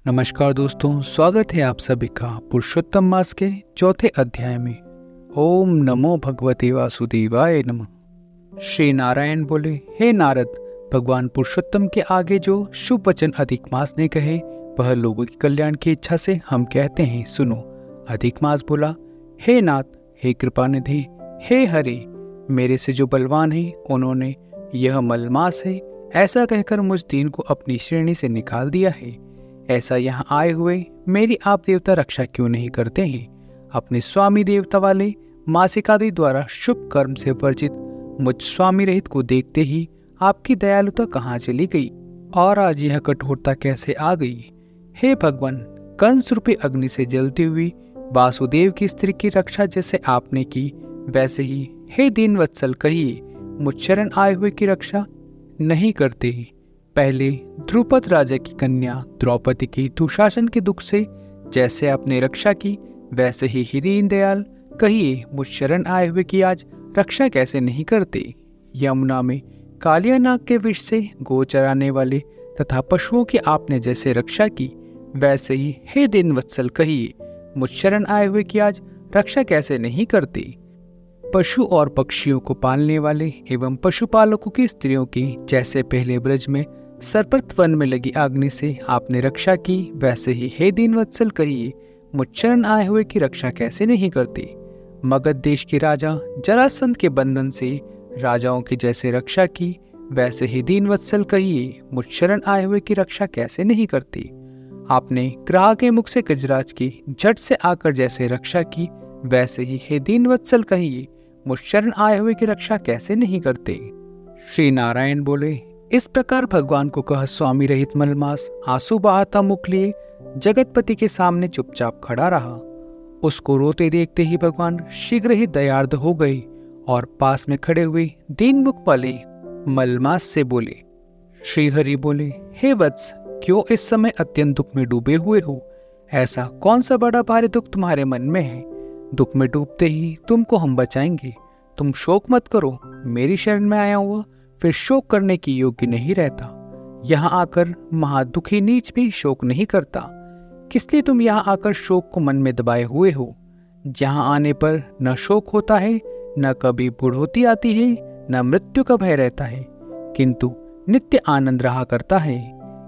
नमस्कार दोस्तों, स्वागत है आप सभी का पुरुषोत्तम मास के चौथे अध्याय में। ओम नमो भगवते वासुदेवाय नमः। श्री नारायण बोले, हे नारद, भगवान पुरुषोत्तम के आगे जो शुभ वचन अधिक मास ने कहे वह लोगों की कल्याण की इच्छा से हम कहते हैं, सुनो। अधिक मास बोला, हे नाथ, हे कृपानिधि, हे हरि, मेरे से जो बलवान है उन्होंने यह मलमास है ऐसा कहकर मुझ दीन को अपनी श्रेणी से निकाल दिया है। ऐसा यहाँ आए हुए मेरी आप देवता रक्षा क्यों नहीं करते हैं? अपने स्वामी देवता वाले मासिकादि द्वारा शुभ कर्म से वर्जित मुझ स्वामी रहित को देखते ही आपकी दयालुता कहाँ चली गई और आज यह कठोरता कैसे आ गई? हे भगवान, कंस रूपी अग्नि से जलती हुई वासुदेव की स्त्री की रक्षा जैसे आपने की, वैसे ही हे दीन वत्सल कहिए मुझ शरण आए हुए की रक्षा नहीं करते। पहले द्रुपद राजा की कन्या द्रौपदी की दुशासन के दुख से जैसे आपने रक्षा की, वैसे ही दीन दयाल कहिए मुझ शरण आए हुए की आज रक्षा कैसे नहीं करते। यमुना में कालिया नाग के विष से गो चराने वाले तथा पशुओं की आपने जैसे रक्षा की, वैसे ही हे दिन वत्सल कहिए मुझ शरण आए हुए की आज रक्षा कैसे नहीं करते। पशु और पक्षियों को पालने वाले एवं पशुपालकों की स्त्रियों की जैसे पहले ब्रज में सरपत वन में लगी अग्नि से आपने रक्षा की, वैसे ही हे दीनवत्सल कहिए मुझ शरण आए हुए की रक्षा कैसे नहीं करते। मगध देश के राजा जरासंध के बंधन से राजाओं की जैसे रक्षा की, वैसे ही दीनवत्सल कहिए मुझ शरण आए हुए की रक्षा कैसे नहीं करते। आपने ग्राह के मुख से गजराज की झट से आकर जैसे रक्षा की, वैसे ही हे दीनवत्सल कहिए मुझ शरण आए हुए की रक्षा कैसे नहीं करते। श्री नारायण बोले, इस प्रकार भगवान को कह स्वामी रहित मलमास आंसू बहाता मुख लिए जगतपति के सामने चुपचाप खड़ा रहा। उसको रोते देखते ही भगवान शीघ्र ही दयार्द हो गए और पास में खड़े हुए दीन मुख वाले मलमास से बोले। श्री हरि बोले, हे वत्स, क्यों इस समय अत्यंत दुख में डूबे हुए हो? ऐसा कौन सा बड़ा भारी दुख तुम्हारे मन में है? दुख में डूबते ही तुमको हम बचाएंगे। तुम शोक मत करो। मेरी शरण में आया हुआ फिर शोक करने की योग्य नहीं रहता। यहाँ आकर महादुखी नीच भी शोक नहीं करता। किस लिए तुम यहाँ आकर शोक को मन में दबाए हुए हो? यहाँ आने पर न शोक होता है, न कभी बुढ़ोती आती है, न मृत्यु का भय रहता है, किंतु नित्य आनंद रहा करता है।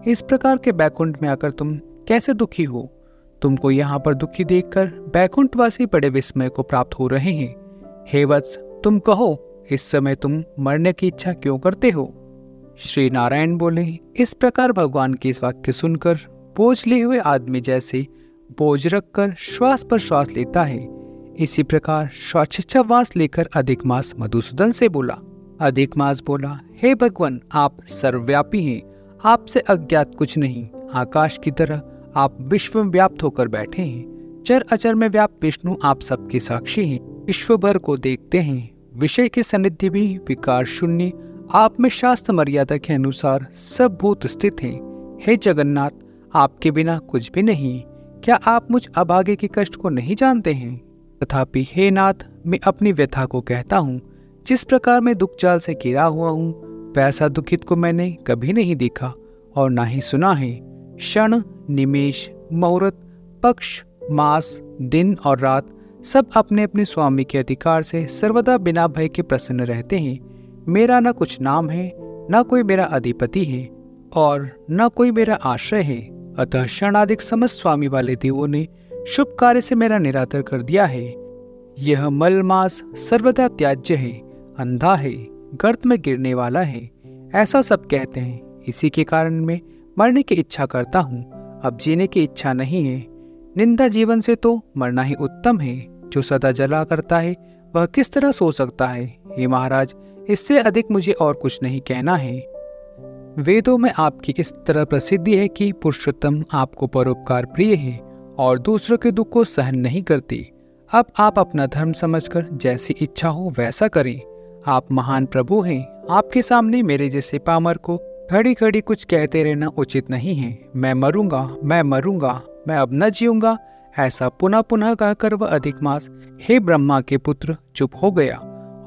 इस प्रकार के बैकुंठ में आकर तुम कैसे दुखी हो? तुमको यहाँ पर दुखी देखकर बैकुंठवासी बड़े विस्मय को प्राप्त हो रहे हैं। हे वत्स, तुम कहो, इस समय तुम मरने की इच्छा क्यों करते हो? श्री नारायण बोले, इस प्रकार भगवान के इस वाक्य सुनकर बोझ लिए हुए आदमी जैसे बोझ रखकर श्वास पर श्वास लेता है, इसी प्रकार श्वासोच्छ्वास लेकर अधिक मास मधुसूदन से बोला। अधिक मास बोला, हे भगवान, आप सर्वव्यापी हैं, आपसे अज्ञात कुछ नहीं। आकाश की तरह आप विश्व में व्याप्त होकर बैठे हैं। चर अचर में व्याप्त विष्णु आप सबके साक्षी हैं, विश्व भर को देखते हैं। विषय की सन्निधि भी विकार शून्य आप में शास्त्र मर्यादा के अनुसार सब भूत स्थित हैं। हे जगन्नाथ, आपके बिना कुछ भी नहीं। क्या आप मुझ अभागे के कष्ट को नहीं जानते हैं? तथापि हे नाथ, मैं अपनी व्यथा को कहता हूँ। जिस प्रकार मैं दुख जाल से घिरा हुआ हूँ, वैसा दुखित को मैंने कभी नहीं देखा और ना ही सुना है। क्षण, निमेष, मुहूर्त, पक्ष, मास, दिन और रात सब अपने अपने स्वामी के अधिकार से सर्वदा बिना भय के प्रसन्न रहते हैं। मेरा न कुछ नाम है, न कोई मेरा अधिपति है और न कोई मेरा आश्रय है। अतः क्षणाधिक समस्त स्वामी वाले देवों ने शुभ कार्य से मेरा निरादर कर दिया है। यह मलमास सर्वदा त्याज्य है, अंधा है, गर्त में गिरने वाला है, ऐसा सब कहते हैं। इसी के कारण मैं मरने की इच्छा करता हूँ, अब जीने की इच्छा नहीं है। निंदा जीवन से तो मरना ही उत्तम है। जो सदा जला करता है वह किस तरह सो सकता है? हे महाराज, इससे अधिक मुझे और कुछ नहीं कहना है। वेदों में आपकी इस तरह प्रसिद्धि है कि पुरुषोत्तम आपको परोपकार प्रिय है और दूसरों के दुख को सहन नहीं करते। अब आप अपना धर्म समझकर जैसी इच्छा हो वैसा करें। आप महान प्रभु हैं। आपके सामने मेरे जैसे पामर को घड़ी घड़ी कुछ कहते रहना उचित नहीं है। मैं मरूंगा, मैं मरूंगा, मैं अब न जीऊंगा, ऐसा पुनः पुनः कहकर वह अधिक मास हे ब्रह्मा के पुत्र चुप हो गया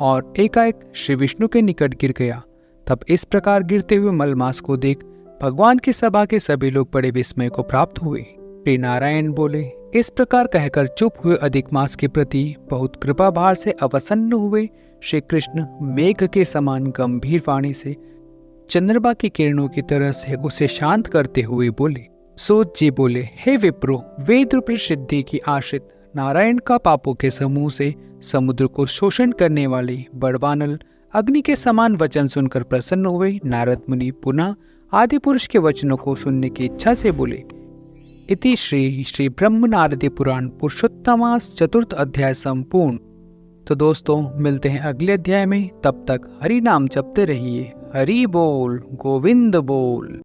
और एकाएक श्री विष्णु के निकट गिर गया। तब इस प्रकार गिरते हुए मलमास को देख भगवान की सभा के सभी लोग बड़े विस्मय को प्राप्त हुए। श्री नारायण बोले, इस प्रकार कहकर चुप हुए अधिक मास के प्रति बहुत कृपा भार से अवसन्न हुए श्री कृष्ण मेघ के समान गंभीर वाणी से चंद्रमा की किरणों की तरह से उसे शांत करते हुए बोले। सूत जी बोले, हे विप्रो, वेद प्रसिद्धि की आश्रित नारायण का पापों के समूह से समुद्र को शोषण करने वाली बड़वानल अग्नि के समान वचन सुनकर प्रसन्न हुए नारद मुनि पुनः आदि पुरुष के वचनों को सुनने की इच्छा से बोले। इति श्री ब्रह्म नारदी पुराण पुरुषोत्तमास चतुर्थ अध्याय संपूर्ण। तो दोस्तों, मिलते हैं अगले अध्याय में। तब तक हरि नाम जपते रहिए। हरि बोल, गोविंद बोल।